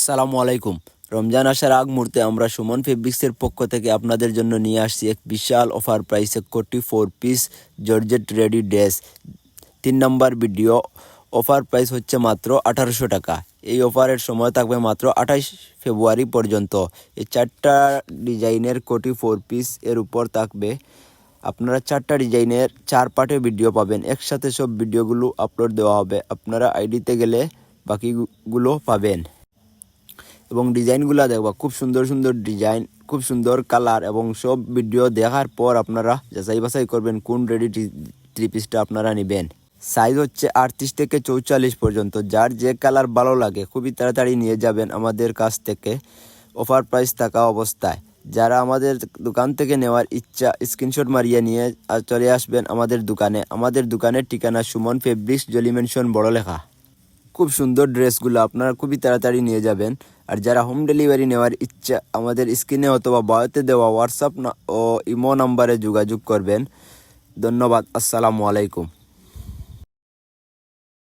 আসসালামু আলাইকুম। রমজান আসার আগ মুহূর্তে আমরা সুমন ফেব্রিক্সের পক্ষ থেকে আপনাদের জন্য নিয়ে আসছি এক বিশাল অফার প্রাইসে কোটি 4 পিস জর্জেট রেডি ড্রেস। 3 নম্বর ভিডিও। অফার প্রাইস হচ্ছে মাত্র 1800 টাকা। এই অফারের সময় থাকবে মাত্র 28 ফেব্রুয়ারি পর্যন্ত। এই 4টা ডিজাইনের কোটি 4 পিস এর উপর থাকবে। আপনারা 4টা ডিজাইনের 4 পার্টে ভিডিও পাবেন। একসাথে সব ভিডিওগুলো আপলোড দেওয়া হবে। আপনারা আইডিতে গেলে বাকিগুলো পাবেন এবং ডিজাইনগুলো দেখবা খুব সুন্দর সুন্দর ডিজাইন, খুব সুন্দর কালার এবং সব ভিডিও দেখার পর আপনারা যাচাই বাছাই করবেন কোন রেডি 3 পিসটা আপনারা নেবেন। সাইজ হচ্ছে 38 থেকে 44 পর্যন্ত। যার যে কালার ভালো লাগে খুবই তাড়াতাড়ি নিয়ে যাবেন আমাদের কাছ থেকে অফার প্রাইস থাকা অবস্থায়। যারা আমাদের দোকান থেকে নেওয়ার ইচ্ছা স্ক্রিনশট মারিয়ে নিয়ে চলে আসবেন আমাদের দোকানে। আমাদের দোকানের ঠিকানা সুমন ফেব্রিক্স, জলি মেনশন, বড় লেখা। খুব সুন্দর ড্রেসগুলো আপনারা খুবই তাড়াতাড়ি নিয়ে যাবেন। আর যারা হোম ডেলিভারি নেওয়ার ইচ্ছা আমাদের স্ক্রিনে অথবা বায়োতে দেওয়া হোয়াটসঅ্যাপ ও ইমো নাম্বারে যোগাযোগ করবেন। ধন্যবাদ। আসসালামু আলাইকুম।